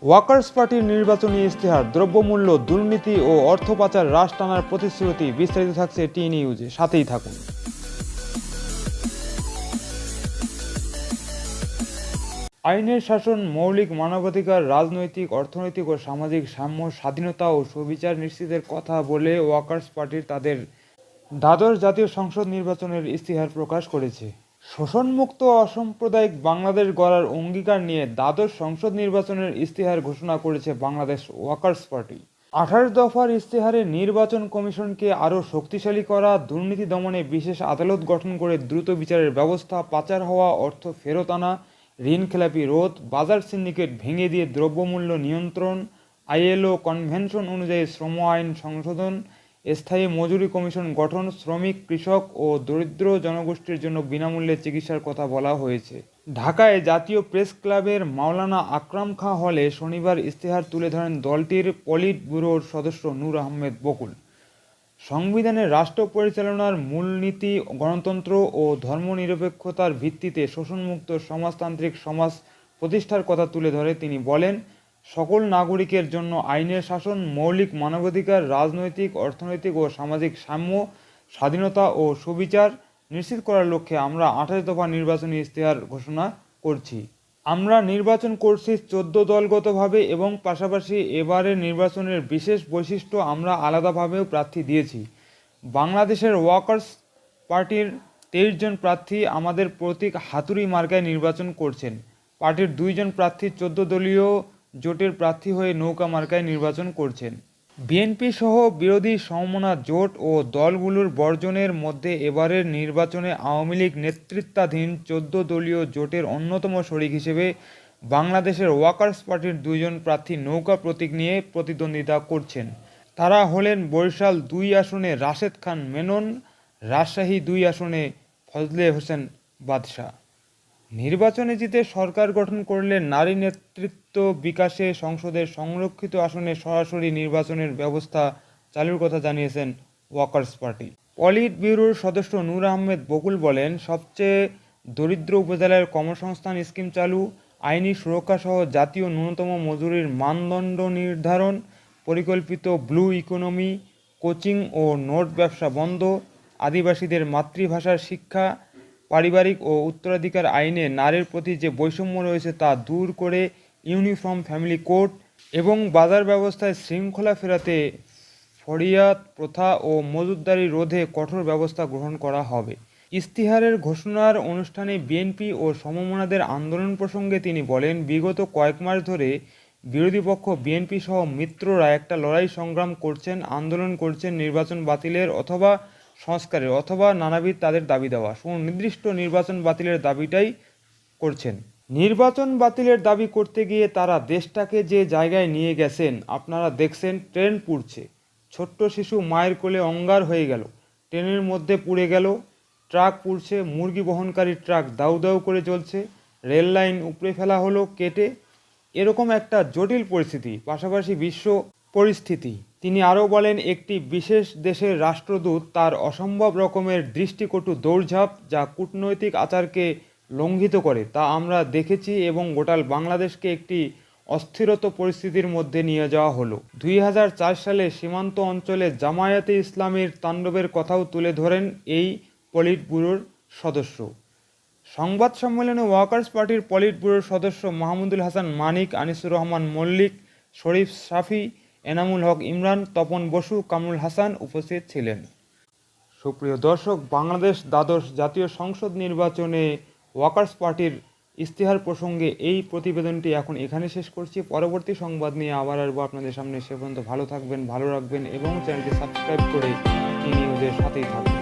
Workers পার্টির নির্বাচনী ইশতেহার, দ্রব্যমূল্য, দুর্নীতি ও অর্থ পাচার হ্রাস টানার প্রতিশ্রুতি। বিস্তারিত থাকছে টি নিউজে, সাথেই থাকুন। আইনের শাসন, মৌলিক মানবাধিকার, রাজনৈতিক, অর্থনৈতিক ও সামাজিক সাম্য, স্বাধীনতা ও সুবিচার নিশ্চিতের কথা বলে ওয়ার্কার্স পার্টির তাদের দ্বাদশ জাতীয় সংসদ নির্বাচনের ইশতেহার প্রকাশ করেছে। শোষণমুক্ত অসাম্প্রদায়িক বাংলাদেশ গড়ার অঙ্গীকার নিয়ে দ্বাদশ সংসদ নির্বাচনের ইশতেহার ঘোষণা করেছে বাংলাদেশ ওয়ার্কার্স পার্টি। 28 দফার ইশতেহারে নির্বাচন কমিশনকে আরও শক্তিশালী করা, দুর্নীতি দমনে বিশেষ আদালত গঠন করে দ্রুত বিচারের ব্যবস্থা, পাচার হওয়া অর্থ ফেরত আনা, ঋণখেলাপি রোধ, বাজার সিন্ডিকেট ভেঙে দিয়ে দ্রব্যমূল্য নিয়ন্ত্রণ, আইএলও কনভেনশন অনুযায়ী শ্রম আইন সংশোধন, স্থায়ী মজুরি কমিশন গঠন, শ্রমিক, কৃষক ও দরিদ্র জনগোষ্ঠীর জন্য বিনামূল্যে চিকিৎসার কথা বলা হয়েছে। ঢাকায় জাতীয় প্রেস ক্লাবের মাওলানা আকরাম খাঁ হলে শনিবার ইশতেহার তুলে ধরেন দলটির পলিট ব্যুরোর সদস্য নূর আহমেদ বকুল। সংবিধানে রাষ্ট্র পরিচালনার মূলনীতি গণতন্ত্র ও ধর্মনিরপেক্ষতার ভিত্তিতে শোষণমুক্ত সমাজতান্ত্রিক সমাজ প্রতিষ্ঠার কথা তুলে ধরে তিনি বলেন, সকল নাগরিকের জন্য আইনের শাসন, মৌলিক মানবাধিকার, রাজনৈতিক, অর্থনৈতিক ও সামাজিক সাম্য, স্বাধীনতা ও সুবিচার নিশ্চিত করার লক্ষ্যে আমরা 28 দফা নির্বাচনী ইশতেহার ঘোষণা করছি। আমরা নির্বাচন করছি 14 দলগতভাবে এবং পাশাপাশি এবারের নির্বাচনের বিশেষ বৈশিষ্ট্য, আমরা আলাদাভাবেও প্রার্থী দিয়েছি। বাংলাদেশের ওয়ার্কার্স পার্টির 23 জন প্রার্থী আমাদের প্রতীক হাতুড়ি মার্কায় নির্বাচন করছেন। পার্টির 2 জন প্রার্থী 14 দলীয় জোটের প্রার্থী হয়ে নৌকা মার্কায় নির্বাচন করছেন। বিএনপি সহ বিরোধী সমমনা জোট ও দলগুলোর বর্জনের মধ্যে এবারের নির্বাচনে আওয়ামী লীগ নেতৃত্বাধীন 14 দলীয় জোটের অন্যতম শরিক হিসেবে বাংলাদেশের ওয়ার্কার্স পার্টির 2 জন প্রার্থী নৌকা প্রতীক নিয়ে প্রতিদ্বন্দ্বিতা করছেন। তারা হলেন বরিশাল 2 আসনে রাশেদ খান মেনন, রাজশাহী 2 আসনে ফজলে হোসেন বাদশা। নির্বাচনে জিতে সরকার গঠন করলে নারী নেতৃত্ব বিকাশে সংসদের সংরক্ষিত আসনে সরাসরি নির্বাচনের ব্যবস্থা চালুর কথা জানিয়েছেন ওয়ার্কার্স পার্টি। পলিট ব্যুরোর সদস্য নূর আহমেদ বকুল বলেন, সবচেয়ে দরিদ্র উপজেলার কর্মসংস্থান স্কিম চালু, আইনি সুরক্ষা সহ জাতীয় ন্যূনতম মজুরির মানদণ্ড নির্ধারণ, পরিকল্পিত ব্লু ইকোনমি, কোচিং ও নোট ব্যবসা বন্ধ, আদিবাসীদের মাতৃভাষার শিক্ষা, পারিবারিক ও উত্তরাধিকার আইনে নারীর প্রতি যে বৈষম্য রয়েছে তা দূর করে ইউনিফর্ম ফ্যামিলি কোড এবং বাজার ব্যবস্থায় শৃঙ্খলা ফেরাতে ফরিয়াদ প্রথা ও মজুতদারি রোধে কঠোর ব্যবস্থা গ্রহণ করা হবে। ইশতেহারের ঘোষণার অনুষ্ঠানে বিএনপি ও সমমনাদের আন্দোলন প্রসঙ্গে তিনি বলেন, বিগত কয়েক মাস ধরে বিরোধী পক্ষ বিএনপি সহ মিত্ররা একটা লড়াই সংগ্রাম করছেন, আন্দোলন করছেন নির্বাচন বাতিলের অথবা সংস্কারের অথবা নানাবিধ তাদের দাবি দেওয়া সুনির্দিষ্ট নির্বাচন বাতিলের দাবিটাই করছেন। নির্বাচন বাতিলের দাবি করতে গিয়ে তারা দেশটাকে যে জায়গায় নিয়ে গেছেন আপনারা দেখছেন। ট্রেন পুড়ছে, ছোট্ট শিশু মায়ের কোলে অঙ্গার হয়ে গেল, ট্রেনের মধ্যে পুড়ে গেল, ট্রাক পুড়ছে, মুরগি বহনকারী ট্রাক দাউ দাউ করে চলছে, রেল লাইন উপড়ে ফেলা হলো কেটে। এরকম একটা জটিল পরিস্থিতি, পাশাপাশি বিশ্ব পরিস্থিতি। তিনি আরও বলেন, একটি বিশেষ দেশের রাষ্ট্রদূত তার অসম্ভব রকমের দৃষ্টিকটু দৌড়ঝাঁপ যা কূটনৈতিক আচারকে লঙ্ঘিত করে তা আমরা দেখেছি এবং গোটা বাংলাদেশকে একটি অস্থিরত পরিস্থিতির মধ্যে নিয়ে যাওয়া হলো। 2004 সালে সীমান্ত অঞ্চলে জামায়াতে ইসলামীর তাণ্ডবের কথাও তুলে ধরেন এই পলিট ব্যুরোর সদস্য। সংবাদ সম্মেলনে ওয়ার্কার্স পার্টির পলিট ব্যুরোর সদস্য মাহমুদুল হাসান মানিক, আনিসুর রহমান মল্লিক, শরীফ সাফি, এনামুল হক ইমরান, তপন বসু, কামরুল হাসান উপস্থিত ছিলেন। সুপ্রিয় দর্শক, বাংলাদেশ দ্বাদশ জাতীয় সংসদ নির্বাচনে ওয়ার্কার্স পার্টির ইশতেহার প্রসঙ্গে এই প্রতিবেদনটি এখন এখানে শেষ করছি। পরবর্তী সংবাদ নিয়ে আবার আসবো আপনাদের সামনে। সে পর্যন্ত ভালো থাকবেন, ভালো রাখবেন এবং চ্যানেলটি সাবস্ক্রাইব করে এই নিউজের সাথেই থাকবেন।